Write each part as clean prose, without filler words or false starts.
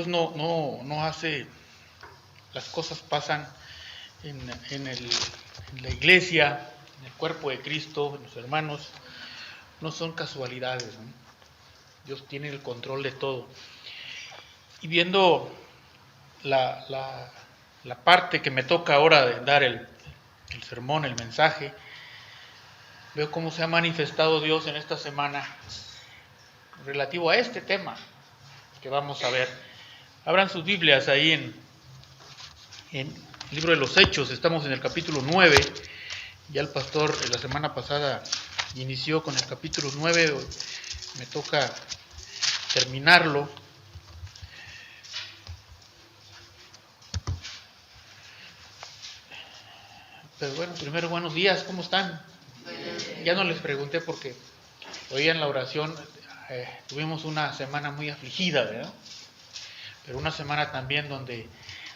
Dios no hace, las cosas pasan en la iglesia, en el cuerpo de Cristo, en los hermanos, no son casualidades, ¿no? Dios tiene el control de todo. Y viendo la parte que me toca ahora de dar el sermón, el mensaje, veo cómo se ha manifestado Dios en esta semana relativo a este tema que vamos a ver. Abran sus Biblias ahí en el libro de los Hechos, estamos en el capítulo 9. Ya el pastor la semana pasada inició con el capítulo 9, hoy me toca terminarlo. Pero bueno, primero buenos días, ¿cómo están? Ya no les pregunté porque hoy en la oración tuvimos una semana muy afligida, ¿verdad? Pero una semana también donde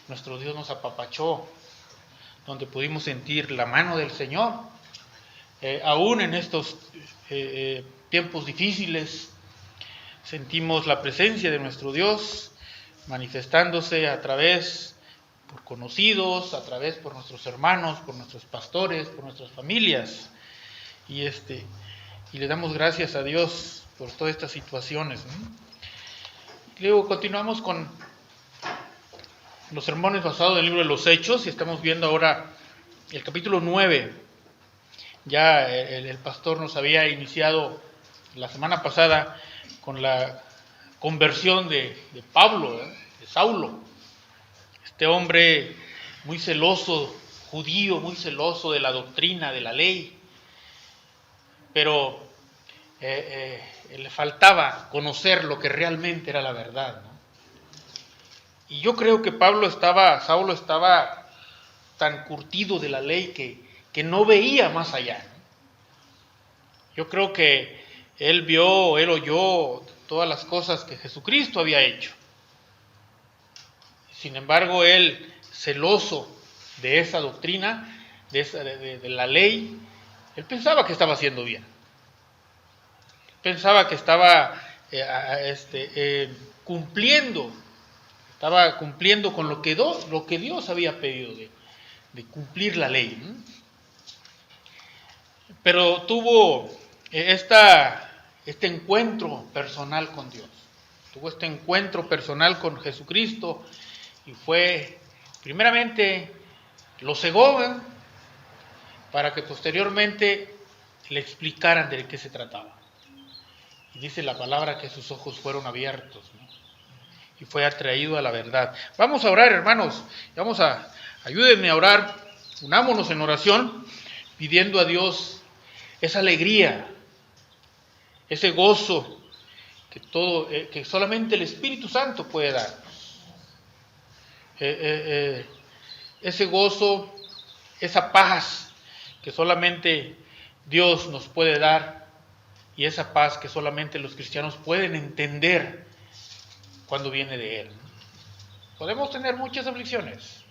nuestro Dios nos apapachó, donde pudimos sentir la mano del Señor, aún en estos tiempos difíciles, sentimos la presencia de nuestro Dios manifestándose a través, por conocidos, a través por nuestros hermanos, por nuestros pastores, por nuestras familias, y le damos gracias a Dios por todas estas situaciones, ¿no? Luego continuamos con los sermones basados en el libro de los Hechos, y estamos viendo ahora el capítulo 9. Ya el pastor nos había iniciado la semana pasada con la conversión de Pablo, de Saulo, este hombre muy celoso, judío, muy celoso de la doctrina, de la ley, pero le faltaba conocer lo que realmente era la verdad, ¿no? Y yo creo que Saulo estaba tan curtido de la ley que no veía más allá, ¿no? Yo creo que él oyó todas las cosas que Jesucristo había hecho. Sin embargo, él, celoso de esa doctrina, de la ley, él pensaba que estaba haciendo bien. Pensaba que estaba cumpliendo con lo que Dios había pedido de cumplir la ley, ¿no? Pero tuvo este encuentro personal con Dios, tuvo este encuentro personal con Jesucristo, y primeramente lo cegó, ¿eh?, para que posteriormente le explicaran de qué se trataba. Y dice la palabra que sus ojos fueron abiertos, ¿no?, y fue atraído a la verdad. Vamos a orar, hermanos, ayúdenme a orar, unámonos en oración, pidiendo a Dios esa alegría, ese gozo que solamente el Espíritu Santo puede dar. Ese gozo, esa paz que solamente Dios nos puede dar, y esa paz que solamente los cristianos pueden entender cuando viene de Él. Podemos tener muchas aflicciones,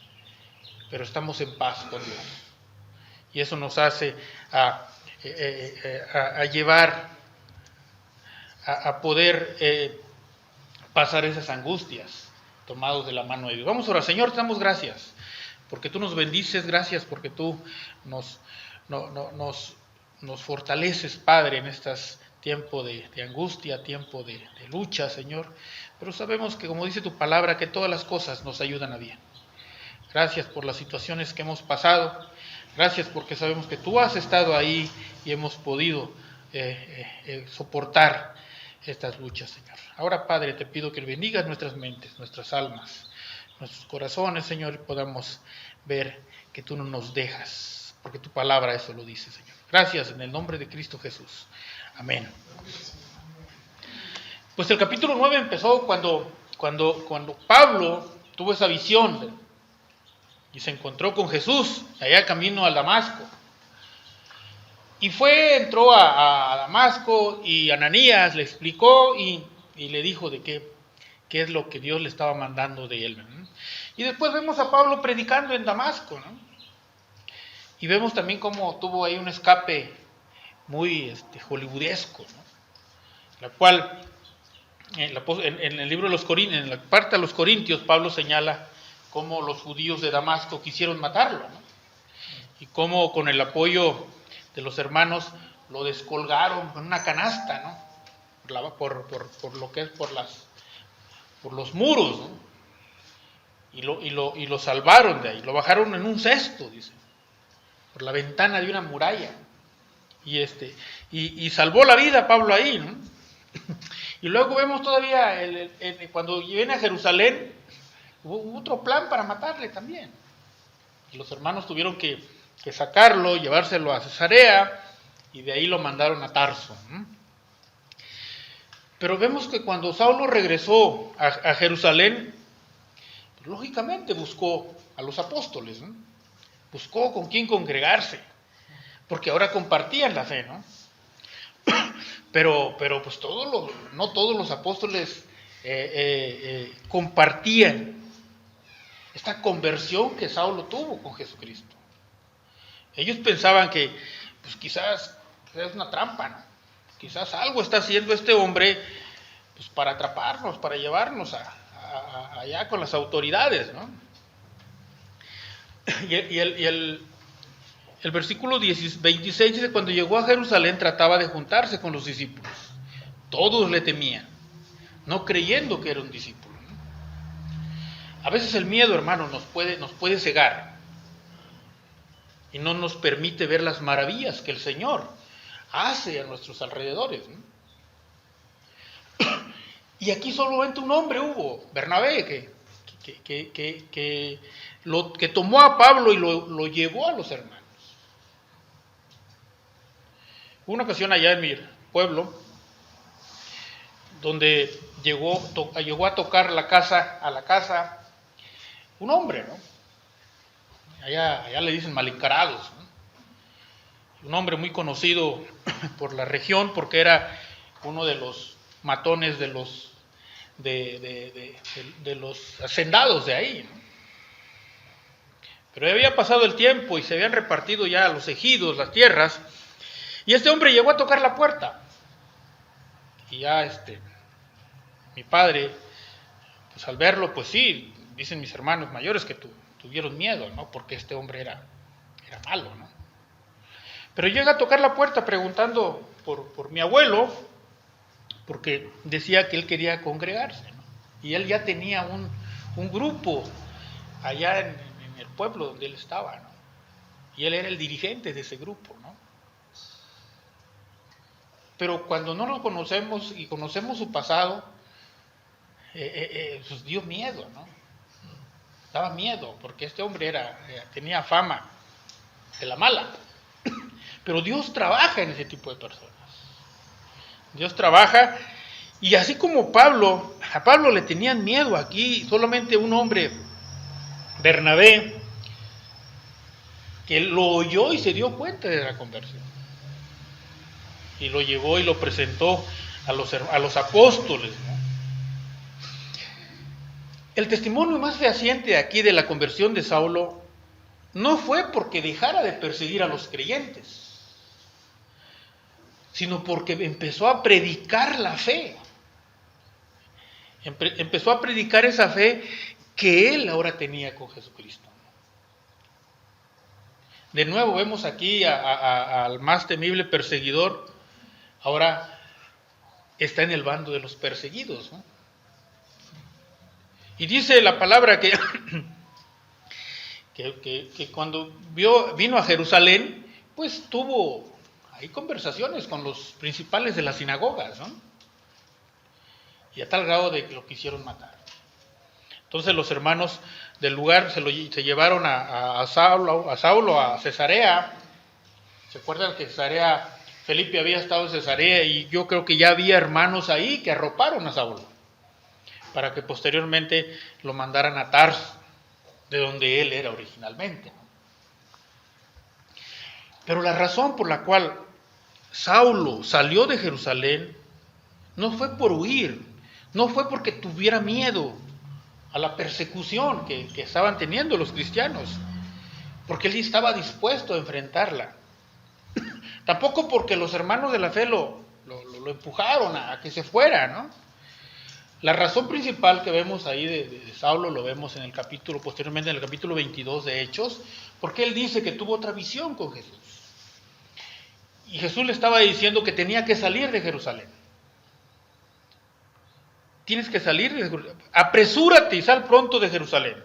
pero estamos en paz con Dios, y eso nos hace a llevar a poder pasar esas angustias tomados de la mano de Dios. Vamos a orar. Señor, te damos gracias porque tú nos bendices, gracias porque tú nos fortaleces, Padre, en estos tiempos de angustia, tiempo de lucha, Señor, pero sabemos que, como dice tu palabra, que todas las cosas nos ayudan a bien. Gracias por las situaciones que hemos pasado, gracias porque sabemos que tú has estado ahí y hemos podido soportar estas luchas, Señor. Ahora, Padre, te pido que bendigas nuestras mentes, nuestras almas, nuestros corazones, Señor, y podamos ver que tú no nos dejas, porque tu palabra eso lo dice, Señor. Gracias en el nombre de Cristo Jesús. Amén. Pues el capítulo 9 empezó cuando Pablo tuvo esa visión y se encontró con Jesús allá camino a Damasco. Y entró a Damasco, y Ananías le explicó y le dijo de qué es lo que Dios le estaba mandando de él, ¿no? Y después vemos a Pablo predicando en Damasco, ¿no? Y vemos también cómo tuvo ahí un escape muy hollywoodesco, ¿no?, la cual en el libro de los Corintios, en la parte de los Corintios, Pablo señala cómo los judíos de Damasco quisieron matarlo, ¿no? Y cómo con el apoyo de los hermanos lo descolgaron con una canasta, ¿no? Por lo que es por los muros, ¿no? Y lo salvaron de ahí, lo bajaron en un cesto, dice, por la ventana de una muralla. Y salvó la vida Pablo ahí, ¿no? Y luego vemos todavía, cuando viene a Jerusalén, hubo otro plan para matarle también. Y los hermanos tuvieron que sacarlo, llevárselo a Cesarea, y de ahí lo mandaron a Tarso, ¿no? Pero vemos que cuando Saulo regresó a Jerusalén, pues, lógicamente buscó a los apóstoles, ¿no? Buscó con quién congregarse, porque ahora compartían la fe, ¿no? Pero pues no todos los apóstoles compartían esta conversión que Saulo tuvo con Jesucristo. Ellos pensaban que pues quizás es una trampa, ¿no? Quizás algo está haciendo este hombre pues para atraparnos, para llevarnos allá con las autoridades, ¿no? Y el versículo 26 dice: cuando llegó a Jerusalén trataba de juntarse con los discípulos. Todos le temían, no creyendo que era un discípulo, ¿no? A veces el miedo, hermano, nos puede cegar y no nos permite ver las maravillas que el Señor hace a nuestros alrededores, ¿no? Y aquí solamente un hombre hubo, Bernabé, que tomó a Pablo y lo llevó a los hermanos. Una ocasión allá en mi pueblo, donde llegó a tocar a la casa un hombre, ¿no? Allá le dicen malencarados, ¿no? Un hombre muy conocido por la región porque era uno de los matones de los hacendados de ahí, ¿no? Pero había pasado el tiempo y se habían repartido ya los ejidos, las tierras, y este hombre llegó a tocar la puerta. Y ya mi padre, pues al verlo, pues sí, dicen mis hermanos mayores que tuvieron miedo, ¿no? Porque este hombre era malo, ¿no? Pero llega a tocar la puerta preguntando por mi abuelo, porque decía que él quería congregarse, ¿no? Y él ya tenía un grupo allá en el pueblo donde él estaba, ¿no? Y él era el dirigente de ese grupo, ¿no? Pero cuando no lo conocemos y conocemos su pasado, pues dio miedo, ¿no? Daba miedo, porque este hombre tenía fama de la mala. Pero Dios trabaja en ese tipo de personas. Dios trabaja, y así como a Pablo le tenían miedo aquí, solamente un hombre, Bernabé, que lo oyó y se dio cuenta de la conversión. Y lo llevó y lo presentó a los apóstoles, ¿no? El testimonio más fehaciente aquí de la conversión de Saulo no fue porque dejara de perseguir a los creyentes, sino porque empezó a predicar la fe. Empezó a predicar esa fe que él ahora tenía con Jesucristo. De nuevo vemos aquí al más temible perseguidor, ahora está en el bando de los perseguidos, ¿no? Y dice la palabra que cuando vino a Jerusalén, pues tuvo ahí conversaciones con los principales de las sinagogas, ¿no? Y a tal grado de que lo quisieron matar. Entonces los hermanos del lugar se llevaron a Saulo a Cesarea. ¿Se acuerdan que Felipe había estado en Cesarea? Y yo creo que ya había hermanos ahí que arroparon a Saulo para que posteriormente lo mandaran a Tarso, de donde él era originalmente, ¿no? Pero la razón por la cual Saulo salió de Jerusalén no fue por huir, no fue porque tuviera miedo a la persecución que estaban teniendo los cristianos, porque él estaba dispuesto a enfrentarla. Tampoco porque los hermanos de la fe lo empujaron a que se fuera, ¿no? La razón principal que vemos ahí de Saulo, lo vemos en el capítulo, posteriormente en el capítulo 22 de Hechos, porque él dice que tuvo otra visión con Jesús. Y Jesús le estaba diciendo que tenía que salir de Jerusalén. Tienes que salir de Jerusalén. Apresúrate y sal pronto de Jerusalén,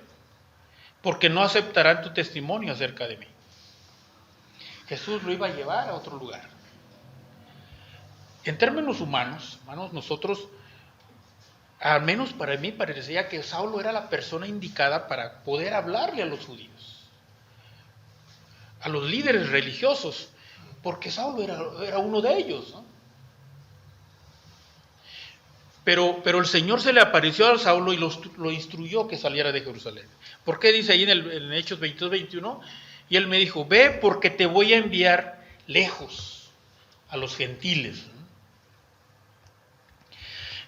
porque no aceptarán tu testimonio acerca de mí. Jesús lo iba a llevar a otro lugar. En términos humanos, hermanos, nosotros, al menos para mí, parecía que Saulo era la persona indicada para poder hablarle a los judíos, a los líderes religiosos, porque Saulo era uno de ellos, ¿no? Pero el Señor se le apareció a Saulo y lo instruyó que saliera de Jerusalén. ¿Por qué dice ahí en Hechos 22-21? Y él me dijo, ve porque te voy a enviar lejos a los gentiles.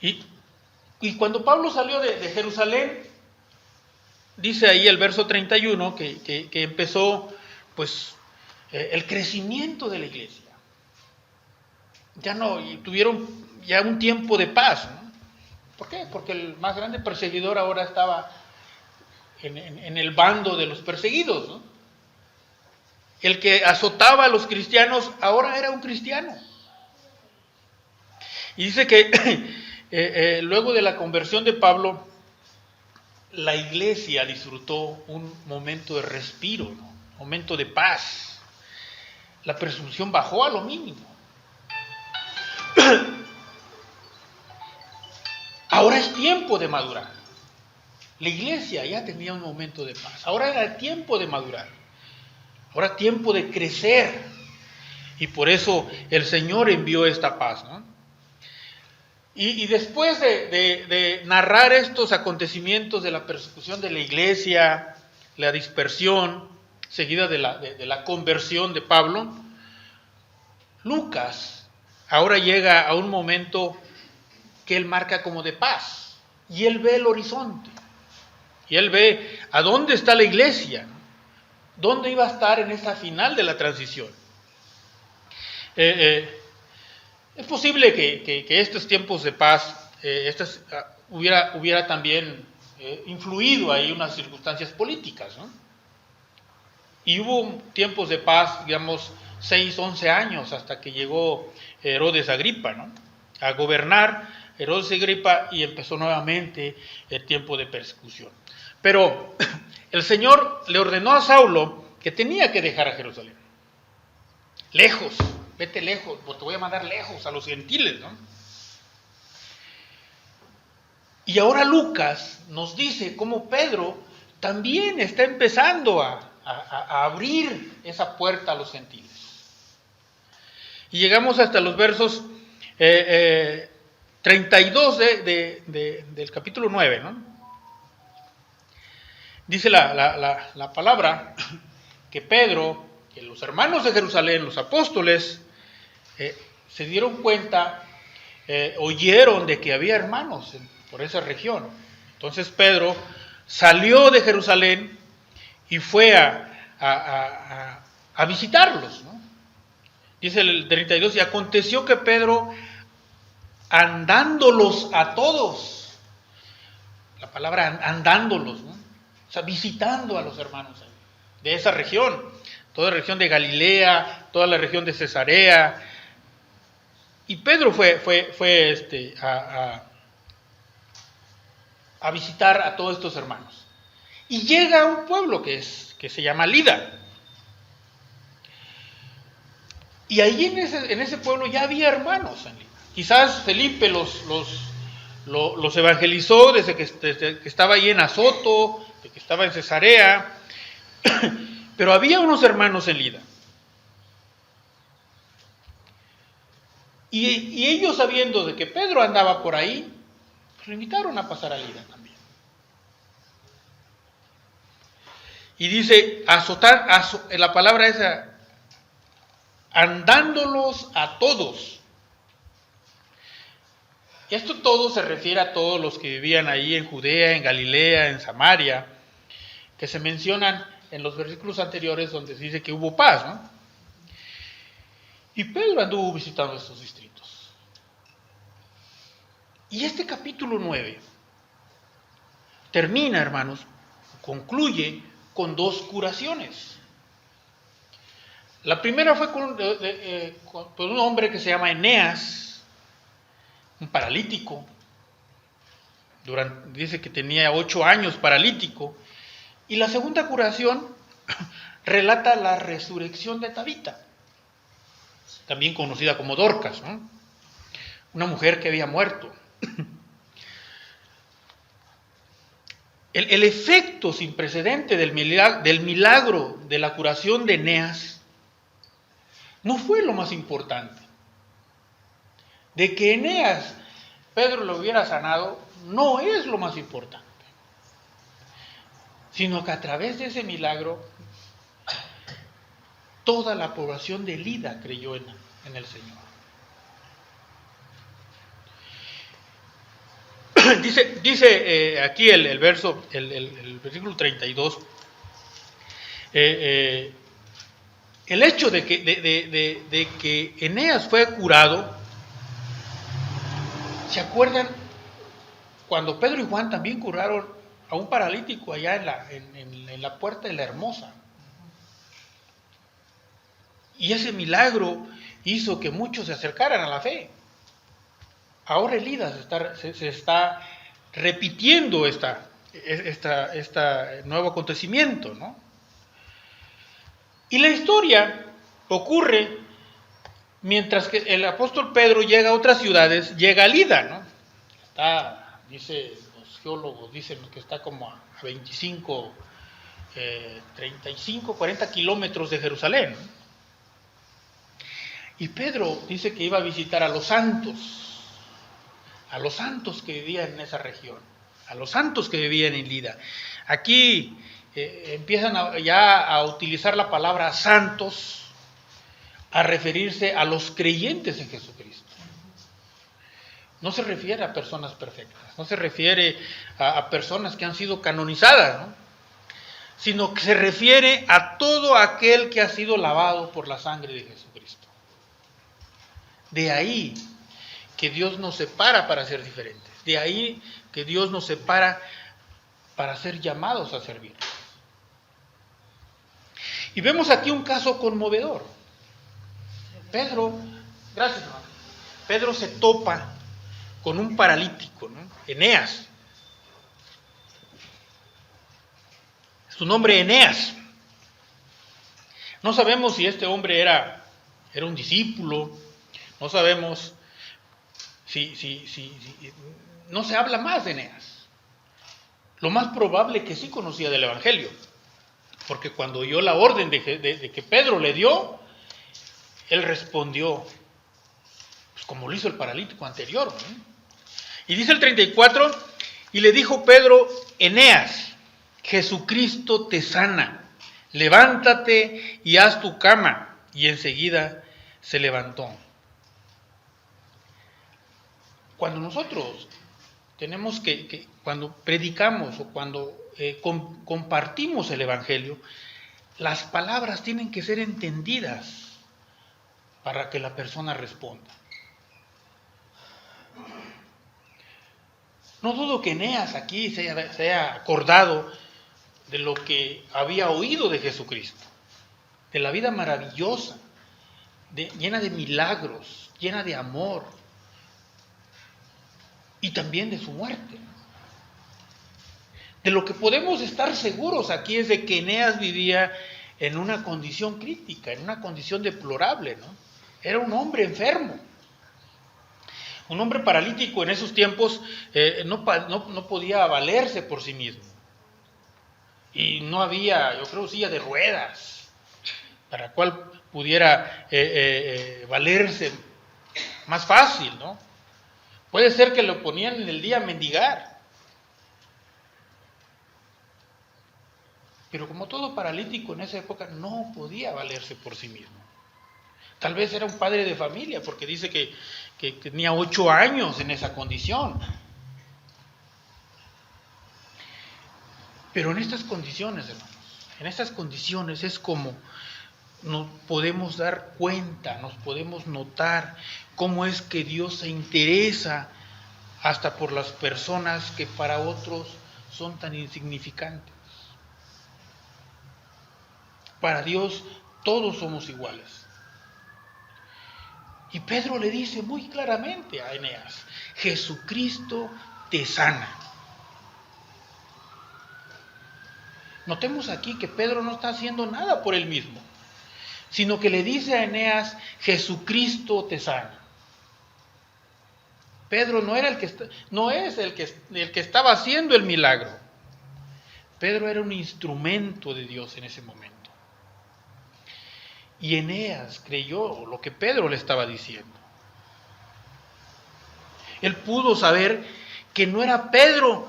Y cuando Pablo salió de Jerusalén, dice ahí el verso 31 que empezó pues el crecimiento de la iglesia. Tuvieron ya un tiempo de paz, ¿no? ¿Por qué? Porque el más grande perseguidor ahora estaba en el bando de los perseguidos, ¿no? El que azotaba a los cristianos ahora era un cristiano. Y dice que luego de la conversión de Pablo, la iglesia disfrutó un momento de respiro, ¿no? Un momento de paz. La persecución bajó a lo mínimo. Ahora es tiempo de madurar. La iglesia ya tenía un momento de paz. Ahora era tiempo de madurar. Ahora tiempo de crecer. Y por eso el Señor envió esta paz, ¿no? Y después de narrar estos acontecimientos de la persecución de la iglesia, la dispersión, seguida de la conversión de Pablo, Lucas ahora llega a un momento que él marca como de paz, y él ve el horizonte, y él ve a dónde está la iglesia, dónde iba a estar en esa final de la transición. Es posible que estos tiempos de paz hubiera también influido ahí unas circunstancias políticas, ¿no? Y hubo tiempos de paz, digamos, 6, 11 años, hasta que llegó Herodes Agripa, ¿no?, a gobernar. Herodes Agripa, y empezó nuevamente el tiempo de persecución. Pero el Señor le ordenó a Saulo que tenía que dejar a Jerusalén. Lejos, vete lejos, porque te voy a mandar lejos a los gentiles, ¿no? Y ahora Lucas nos dice cómo Pedro también está empezando a abrir esa puerta a los gentiles. Y llegamos hasta los versos 32 del capítulo 9, ¿no? Dice la palabra que Pedro, que los hermanos de Jerusalén, los apóstoles, se dieron cuenta, oyeron de que había hermanos por esa región. Entonces Pedro salió de Jerusalén y fue a visitarlos, ¿no? Dice el 32, y aconteció que Pedro, andándolos a todos, la palabra andándolos, ¿no?, o sea, visitando a los hermanos de esa región, toda la región de Galilea, toda la región de Cesarea, y Pedro fue a visitar a todos estos hermanos, y llega a un pueblo que se llama Lida, y ahí en ese pueblo ya había hermanos en Lida. Quizás Felipe los evangelizó desde que estaba ahí en Azoto, de que estaba en Cesarea, pero había unos hermanos en Lida. Y ellos, sabiendo de que Pedro andaba por ahí, pues lo invitaron a pasar a Lida también. Y dice, la palabra esa, andándolos a todos. Y esto todo se refiere a todos los que vivían ahí en Judea, en Galilea, en Samaria, que se mencionan en los versículos anteriores donde se dice que hubo paz, ¿no? Y Pedro anduvo visitando estos distritos. Y este capítulo 9 termina, hermanos, concluye con 2 curaciones. La primera fue con un hombre que se llama Eneas, un paralítico. Dice que tenía 8 años paralítico. Y la segunda curación relata la resurrección de Tabita, también conocida como Dorcas, ¿no? Una mujer que había muerto. El efecto sin precedente del milagro de la curación de Eneas no fue lo más importante. De que Eneas, Pedro lo hubiera sanado, no es lo más importante. Sino que a través de ese milagro, toda la población de Lida creyó en el Señor. Dice aquí el versículo 32, el hecho de que Eneas fue curado. ¿Se acuerdan cuando Pedro y Juan también curaron a un paralítico allá en la puerta de la Hermosa? Y ese milagro hizo que muchos se acercaran a la fe. Ahora en Lida se está repitiendo este nuevo acontecimiento, ¿no? Y la historia ocurre mientras que el apóstol Pedro llega a otras ciudades, llega a Lida, ¿no? Los geólogos dicen que está como a 25, 35, 40 kilómetros de Jerusalén, ¿no? Y Pedro dice que iba a visitar a los santos que vivían en esa región, a los santos que vivían en Lida. Aquí empiezan ya a utilizar la palabra santos a referirse a los creyentes en Jesucristo. No se refiere a personas perfectas, no se refiere a personas que han sido canonizadas, ¿no? Sino que se refiere a todo aquel que ha sido lavado por la sangre de Jesucristo. De ahí que Dios nos separa para ser diferentes. De ahí que Dios nos separa para ser llamados a servir. Y vemos aquí un caso conmovedor. Pedro se topa con un paralítico, ¿no? Eneas. Su nombre Eneas. No sabemos si este hombre era un discípulo, no sabemos si no se habla más de Eneas. Lo más probable que sí conocía del Evangelio, porque cuando oyó la orden de que Pedro le dio, él respondió, pues como lo hizo el paralítico anterior, ¿no? Y dice el 34, y le dijo Pedro, Eneas, Jesucristo te sana, levántate y haz tu cama. Y enseguida se levantó. Cuando nosotros tenemos cuando predicamos o cuando compartimos el Evangelio, las palabras tienen que ser entendidas para que la persona responda. No dudo que Eneas aquí se haya acordado de lo que había oído de Jesucristo, de la vida maravillosa, llena de milagros, llena de amor, y también de su muerte. De lo que podemos estar seguros aquí es de que Eneas vivía en una condición crítica, en una condición deplorable, ¿no? Era un hombre enfermo. Un hombre paralítico en esos tiempos no podía valerse por sí mismo. Y no había, yo creo, silla de ruedas para cual pudiera valerse más fácil, ¿no? Puede ser que lo ponían en el día a mendigar. Pero como todo paralítico en esa época no podía valerse por sí mismo. Tal vez era un padre de familia, porque dice que tenía 8 años en esa condición. Pero en estas condiciones, hermanos, en estas condiciones es como nos podemos dar cuenta, nos podemos notar cómo es que Dios se interesa hasta por las personas que para otros son tan insignificantes. Para Dios todos somos iguales. Y Pedro le dice muy claramente a Eneas: Jesucristo te sana. Notemos aquí que Pedro no está haciendo nada por él mismo, sino que le dice a Eneas: Jesucristo te sana. Pedro no es el que estaba haciendo el milagro. Pedro era un instrumento de Dios en ese momento. Y Eneas creyó lo que Pedro le estaba diciendo. Él pudo saber que no era Pedro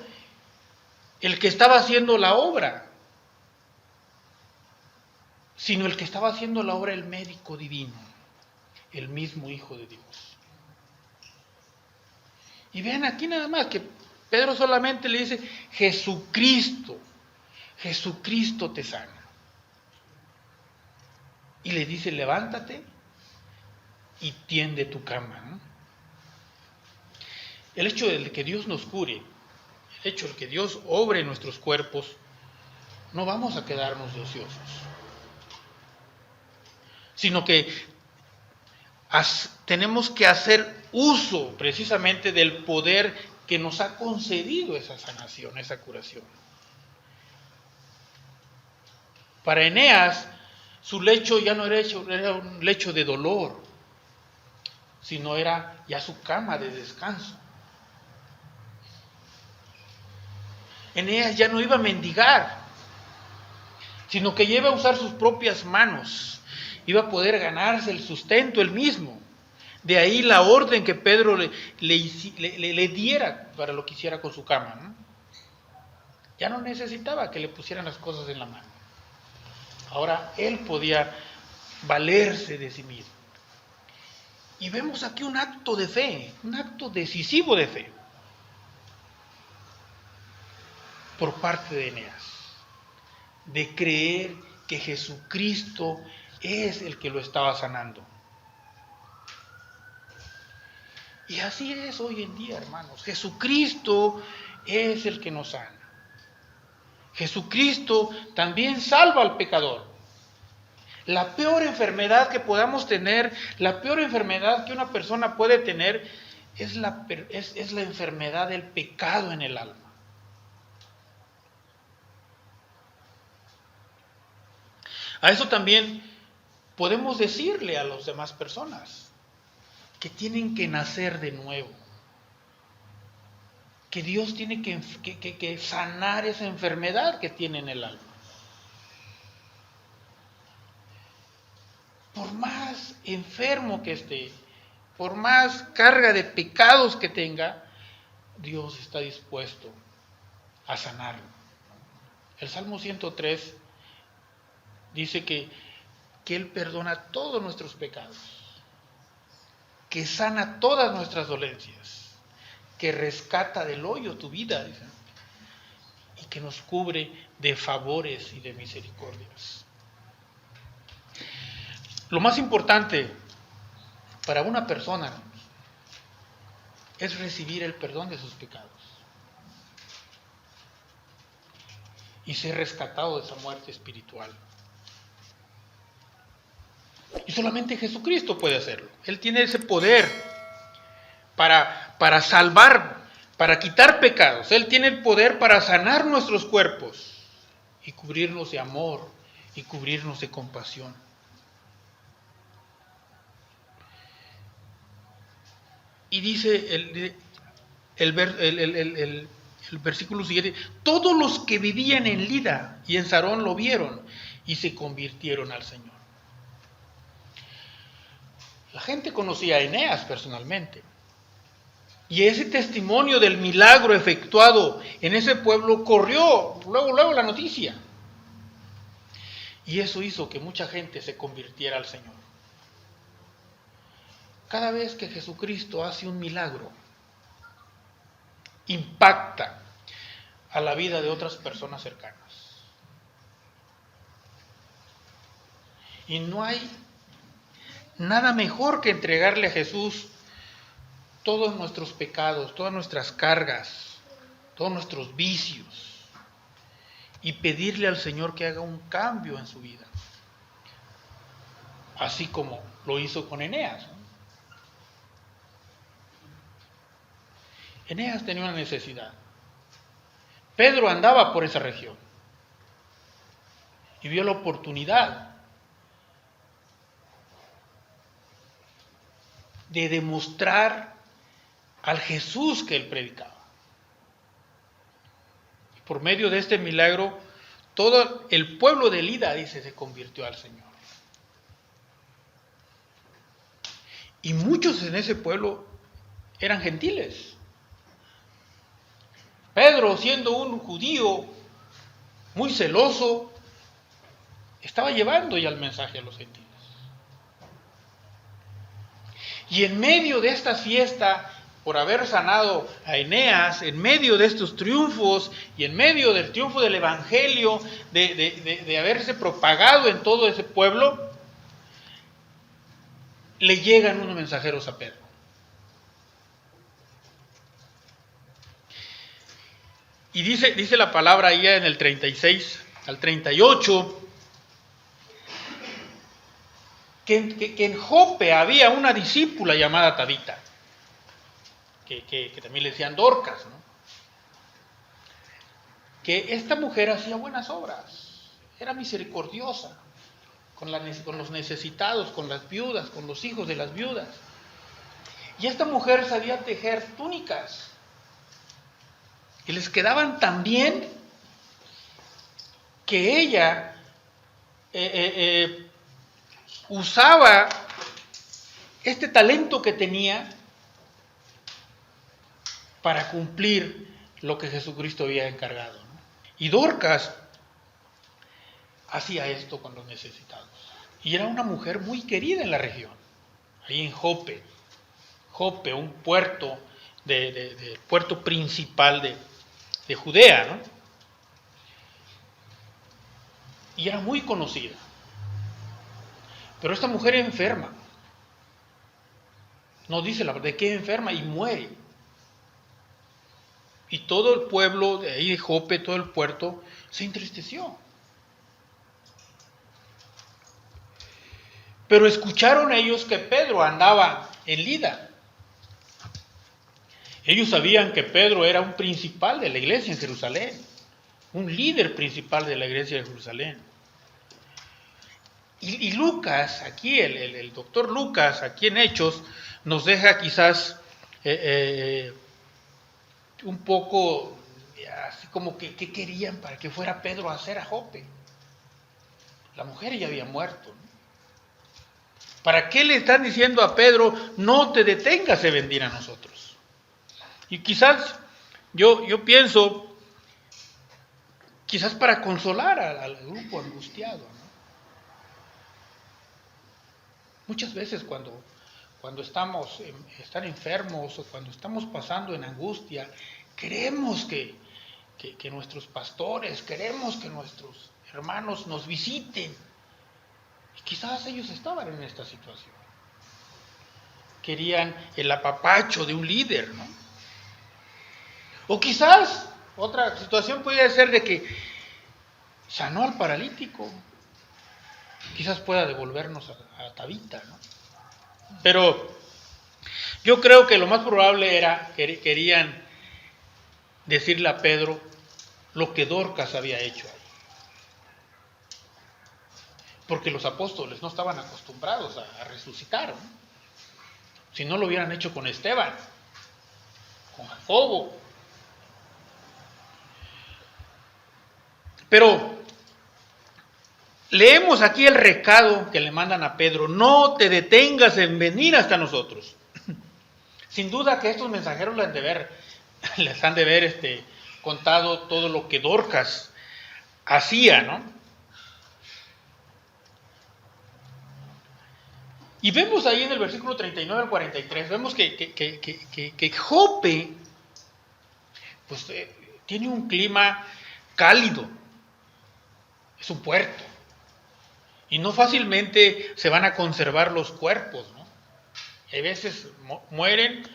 el que estaba haciendo la obra, sino el que estaba haciendo la obra, el médico divino, el mismo Hijo de Dios. Y vean aquí nada más que Pedro solamente le dice: Jesucristo te sana. Y le dice: levántate y tiende tu cama, ¿no? El hecho de que Dios nos cure, el hecho de que Dios obre en nuestros cuerpos, no vamos a quedarnos de ociosos, sino que tenemos que hacer uso precisamente del poder que nos ha concedido esa sanación, esa curación. Para Eneas, su lecho ya no era un lecho de dolor, sino era ya su cama de descanso. Eneas ya no iba a mendigar, sino que iba a usar sus propias manos, iba a poder ganarse el sustento él mismo. De ahí la orden que Pedro le diera para lo que hiciera con su cama, ¿no? Ya no necesitaba que le pusieran las cosas en la mano. Ahora él podía valerse de sí mismo. Y vemos aquí un acto de fe, un acto decisivo de fe por parte de Eneas, de creer que Jesucristo es el que lo estaba sanando. Y así es hoy en día, hermanos. Jesucristo es el que nos sana. Jesucristo también salva al pecador. La peor enfermedad que podamos tener, la peor enfermedad que una persona puede tener, es la enfermedad del pecado en el alma. A eso también podemos decirle a las demás personas que tienen que nacer de nuevo, que Dios tiene que sanar esa enfermedad que tiene en el alma. Por más enfermo que esté, por más carga de pecados que tenga, Dios está dispuesto a sanarlo. El Salmo 103 dice que Él perdona todos nuestros pecados, que sana todas nuestras dolencias, que rescata del hoyo tu vida, dice, y que nos cubre de favores y de misericordias. Lo más importante para una persona es recibir el perdón de sus pecados y ser rescatado de esa muerte espiritual. Y solamente Jesucristo puede hacerlo. Él tiene ese poder para salvar, para quitar pecados. Él tiene el poder para sanar nuestros cuerpos y cubrirnos de amor y cubrirnos de compasión. Y dice el versículo siguiente: todos los que vivían en Lida y en Sarón lo vieron y se convirtieron al Señor. La gente conocía a Eneas personalmente. Y ese testimonio del milagro efectuado en ese pueblo corrió luego la noticia. Y eso hizo que mucha gente se convirtiera al Señor. Cada vez que Jesucristo hace un milagro, impacta a la vida de otras personas cercanas. Y no hay nada mejor que entregarle a Jesús todos nuestros pecados, todas nuestras cargas, todos nuestros vicios y pedirle al Señor que haga un cambio en su vida. Así como lo hizo con Eneas, ¿no? Eneas tenía una necesidad. Pedro andaba por esa región y vio la oportunidad de demostrar al Jesús que él predicaba. Y por medio de este milagro, todo el pueblo de Lida, dice, se convirtió al Señor. Y muchos en ese pueblo eran gentiles. Pedro, siendo un judío muy celoso, estaba llevando ya el mensaje a los gentiles. Y en medio de esta fiesta, por haber sanado a Eneas, en medio de estos triunfos y en medio del triunfo del evangelio, de haberse propagado en todo ese pueblo, le llegan unos mensajeros a Pedro. Y dice la palabra ahí en el 36 al 38, que en Jope había una discípula llamada Tabita, que también le decían Dorcas, ¿no? Que esta mujer hacía buenas obras, era misericordiosa con los necesitados, con las viudas, con los hijos de las viudas. Y esta mujer sabía tejer túnicas que les quedaban tan bien que ella usaba este talento que tenía para cumplir lo que Jesucristo había encargado, ¿no? Y Dorcas hacía esto con los necesitados. Y era una mujer muy querida en la región, ahí en Jope. Jope, un puerto, puerto principal de Judea, ¿no? Y era muy conocida. Pero esta mujer enferma. No dice la verdad de qué enferma y muere. Y todo el pueblo de ahí de Jope, todo el puerto, se entristeció. Pero escucharon ellos que Pedro andaba en Lida. Ellos sabían que Pedro era un principal de la iglesia en Jerusalén, un líder principal de la iglesia de Jerusalén. Y Lucas, aquí el doctor Lucas, aquí en Hechos, nos deja quizás un poco así como que ¿qué querían para que fuera Pedro a hacer a Jope? La mujer ya había muerto, ¿no? ¿Para qué le están diciendo a Pedro, no te detengas de venir a nosotros? Y quizás yo pienso, quizás para consolar al grupo angustiado, ¿no? Muchas veces cuando están enfermos o cuando estamos pasando en angustia, queremos que nuestros pastores, queremos que nuestros hermanos nos visiten. Y quizás ellos estaban en esta situación. Querían el apapacho de un líder, ¿no? O quizás otra situación podría ser de que sanó al paralítico. Quizás pueda devolvernos a Tabita, ¿no? Pero yo creo que lo más probable era que querían decirle a Pedro lo que Dorcas había hecho ahí. Porque los apóstoles no estaban acostumbrados a resucitar, ¿no? Si no lo hubieran hecho con Esteban, con Jacobo. Pero leemos aquí el recado que le mandan a Pedro: no te detengas en venir hasta nosotros. Sin duda que estos mensajeros les han de ver contado todo lo que Dorcas hacía, ¿no? Y vemos ahí en el versículo 39 al 43, vemos que Jope pues, tiene un clima cálido, es un puerto, y no fácilmente se van a conservar los cuerpos, ¿no? A veces mueren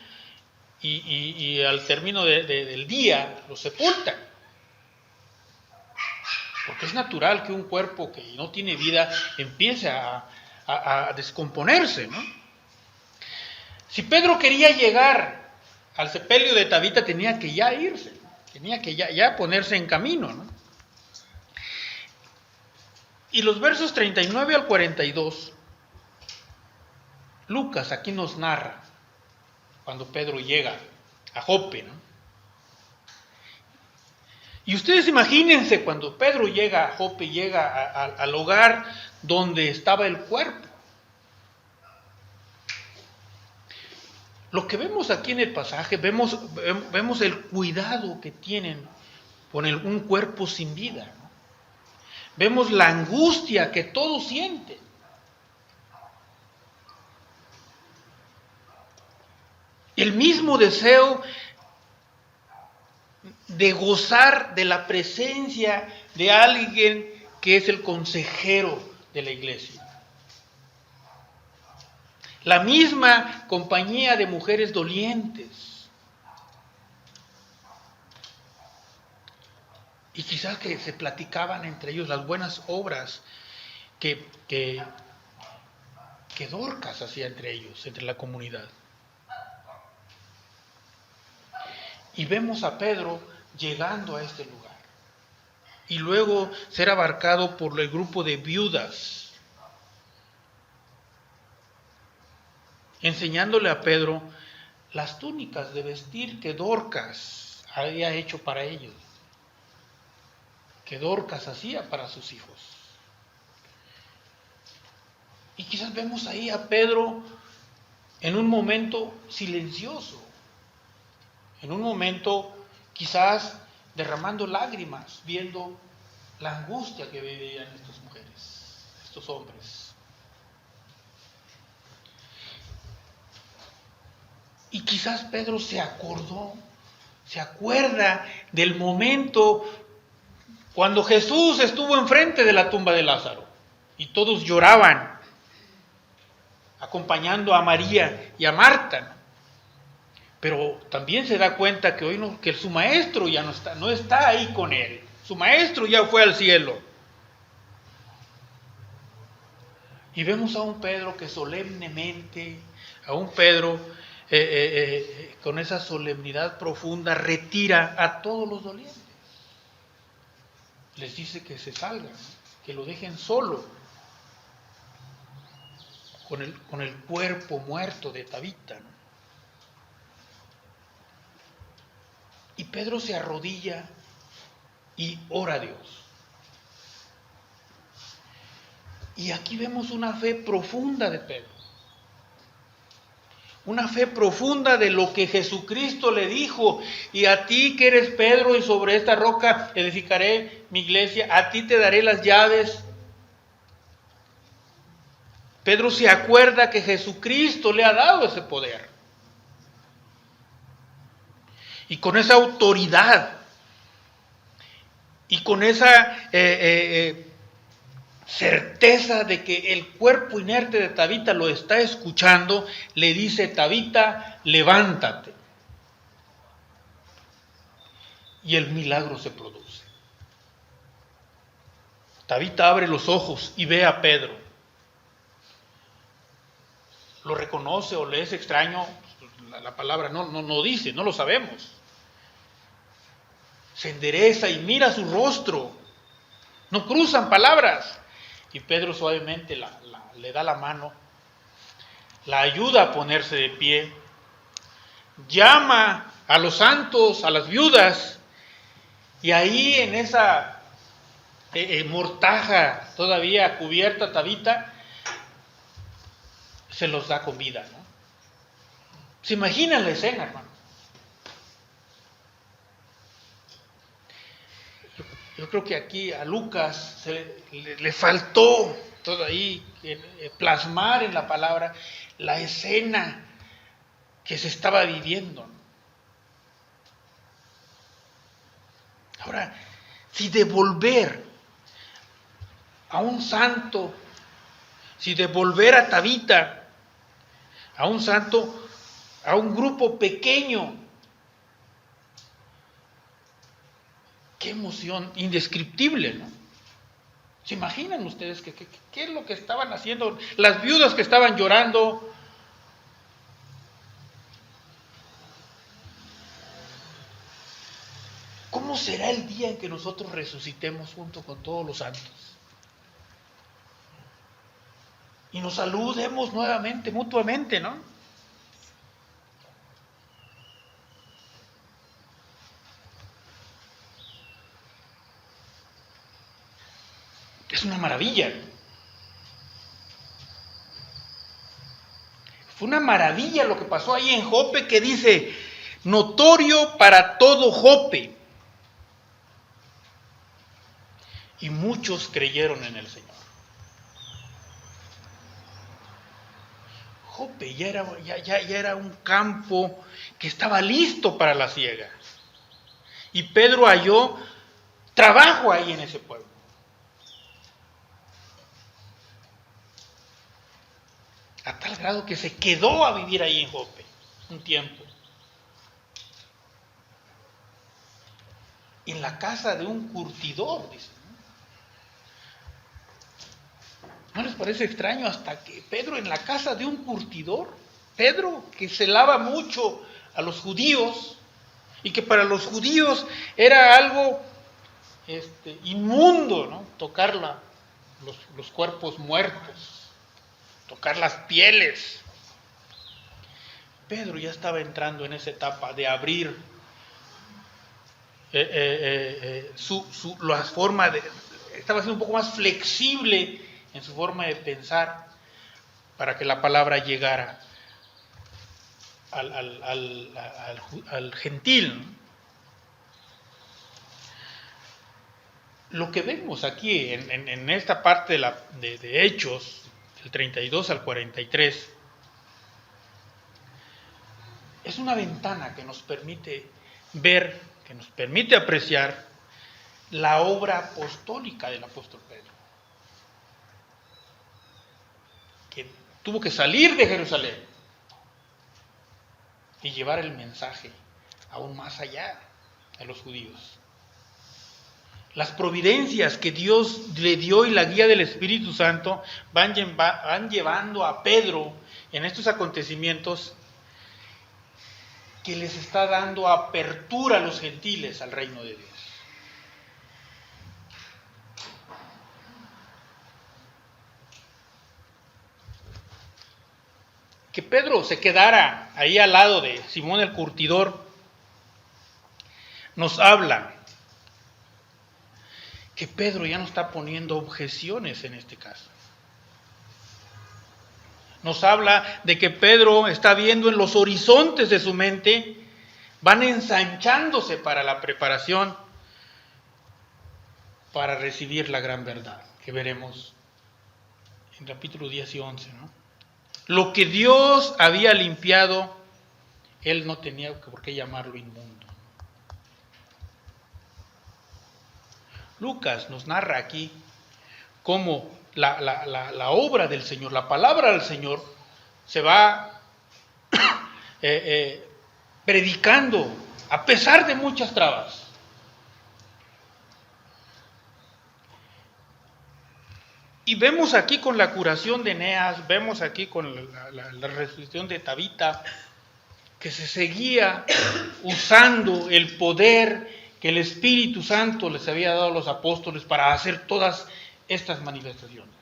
y al término del día lo sepultan. Porque es natural que un cuerpo que no tiene vida empiece a descomponerse, ¿no? Si Pedro quería llegar al sepelio de Tabita, tenía que ya irse, tenía que ya ponerse en camino, ¿no? Y los versos 39 al 42, Lucas aquí nos narra cuando Pedro llega a Jope, ¿no? Y ustedes imagínense cuando Pedro llega a Jope, llega al hogar donde estaba el cuerpo. Lo que vemos aquí en el pasaje, vemos el cuidado que tienen con un cuerpo sin vida, ¿no? Vemos la angustia que todos sienten. El mismo deseo de gozar de la presencia de alguien que es el consejero de la iglesia. La misma compañía de mujeres dolientes. Y quizás que se platicaban entre ellos las buenas obras que Dorcas hacía entre ellos, entre la comunidad. Y vemos a Pedro llegando a este lugar. Y luego ser abarcado por el grupo de viudas, enseñándole a Pedro las túnicas de vestir que Dorcas había hecho para ellos, que Dorcas hacía para sus hijos. Y quizás vemos ahí a Pedro en un momento silencioso, en un momento quizás derramando lágrimas, viendo la angustia que vivían estas mujeres, estos hombres. Y quizás Pedro se acuerda del momento cuando Jesús estuvo enfrente de la tumba de Lázaro y todos lloraban, acompañando a María y a Marta, ¿no? Pero también se da cuenta que hoy que su maestro ya no está ahí con él. Su maestro ya fue al cielo. Y vemos a un Pedro que solemnemente, a un Pedro con esa solemnidad profunda, retira a todos los dolientes. Les dice que se salgan, que lo dejen solo, con el cuerpo muerto de Tabita, ¿no? Y Pedro se arrodilla y ora a Dios. Y aquí vemos una fe profunda de Pedro. Una fe profunda de lo que Jesucristo le dijo. Y a ti que eres Pedro y sobre esta roca edificaré mi iglesia, a ti te daré las llaves. Pedro se acuerda que Jesucristo le ha dado ese poder. Y con esa autoridad y con esa certeza de que el cuerpo inerte de Tabita lo está escuchando, le dice: Tabita, levántate. Y el milagro se produce. Tabita abre los ojos y ve a Pedro. Lo reconoce o le es extraño, la palabra no dice, no lo sabemos. Se endereza y mira su rostro. No cruzan palabras. Y Pedro suavemente le da la mano, la ayuda a ponerse de pie, llama a los santos, a las viudas, y ahí en esa mortaja todavía cubierta Tabita, se los da comida, ¿no? ¿Se imaginan la escena, hermano? Yo creo que aquí a Lucas le faltó todo ahí plasmar en la palabra la escena que se estaba viviendo. Ahora, si devolver a un santo, si devolver a Tabita a un santo, a un grupo pequeño. Qué emoción indescriptible, ¿no? ¿Se imaginan ustedes qué es lo que estaban haciendo? Las viudas que estaban llorando. ¿Cómo será el día en que nosotros resucitemos junto con todos los santos? Y nos saludemos nuevamente, mutuamente, ¿no? Es una maravilla. Fue una maravilla lo que pasó ahí en Jope, que dice, notorio para todo Jope. Y muchos creyeron en el Señor. Jope ya era un campo que estaba listo para la siega. Y Pedro halló trabajo ahí en ese pueblo. A tal grado que se quedó a vivir ahí en Jope un tiempo. En la casa de un curtidor, dice. ¿No les parece extraño hasta que Pedro en la casa de un curtidor? Pedro, que celaba mucho a los judíos y que para los judíos era algo inmundo, ¿no? Tocar los cuerpos muertos, tocar las pieles. Pedro ya estaba entrando en esa etapa de abrir la forma estaba siendo un poco más flexible en su forma de pensar para que la palabra llegara al gentil. Lo que vemos aquí en esta parte de Hechos, del 32 al 43, es una ventana que nos permite ver, que nos permite apreciar la obra apostólica del apóstol Pedro, que tuvo que salir de Jerusalén y llevar el mensaje aún más allá de los judíos. Las providencias que Dios le dio y la guía del Espíritu Santo van llevando a Pedro en estos acontecimientos que les está dando apertura a los gentiles al reino de Dios. Que Pedro se quedara ahí al lado de Simón el curtidor nos habla que Pedro ya no está poniendo objeciones en este caso. Nos habla de que Pedro está viendo en los horizontes de su mente, van ensanchándose para la preparación para recibir la gran verdad, que veremos en capítulo 10 y 11, ¿no? Lo que Dios había limpiado, él no tenía por qué llamarlo inmundo. Lucas nos narra aquí cómo la obra del Señor, la palabra del Señor, se va predicando a pesar de muchas trabas. Y vemos aquí con la curación de Eneas, vemos aquí con la resurrección de Tabita, que se seguía usando el poder que el Espíritu Santo les había dado a los apóstoles para hacer todas estas manifestaciones.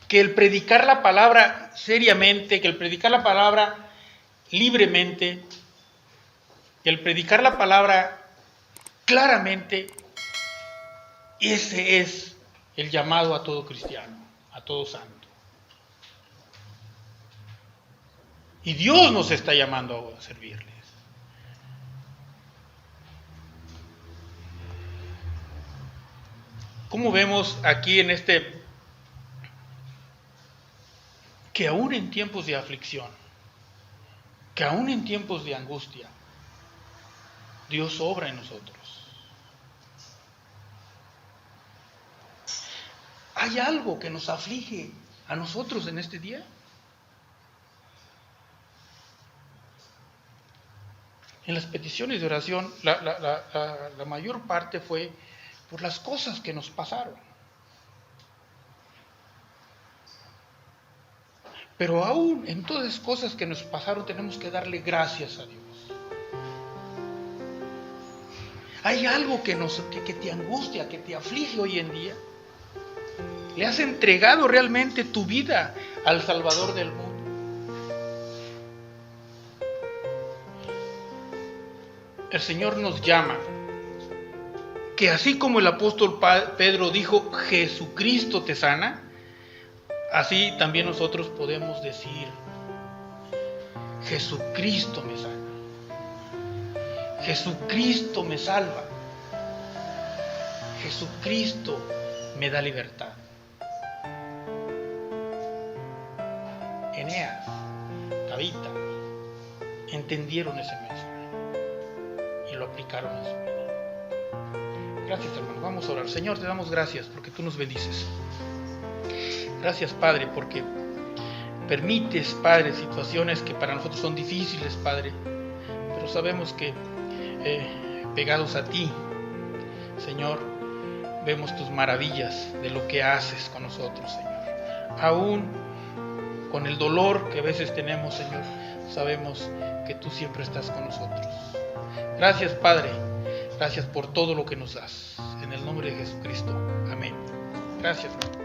Que el predicar la palabra seriamente, que el predicar la palabra libremente, que el predicar la palabra claramente, ese es el llamado a todo cristiano, a todo santo. Y Dios nos está llamando a servirles. Como vemos aquí en que aún en tiempos de aflicción, que aún en tiempos de angustia, Dios obra en nosotros. Hay algo que nos aflige a nosotros en este día? En las peticiones de oración, la mayor parte fue por las cosas que nos pasaron. Pero aún en todas las cosas que nos pasaron tenemos que darle gracias a Dios. ¿Hay algo que te angustia, que te aflige hoy en día? ¿Le has entregado realmente tu vida al Salvador del mundo? El Señor nos llama, que así como el apóstol Pedro dijo, Jesucristo te sana, así también nosotros podemos decir, Jesucristo me sana. Jesucristo me salva. Jesucristo me da libertad. Eneas, Tabita, entendieron ese mensaje y lo aplicaron en su vida. Gracias, hermano. Vamos a orar. Señor, te damos gracias porque tú nos bendices. Gracias, Padre, porque permites, Padre, situaciones que para nosotros son difíciles, Padre, pero sabemos que pegados a ti, Señor, vemos tus maravillas de lo que haces con nosotros, Señor. Aún con el dolor que a veces tenemos, Señor, sabemos que tú siempre estás con nosotros. Gracias, Padre. Gracias por todo lo que nos das. En el nombre de Jesucristo. Amén. Gracias, hermano.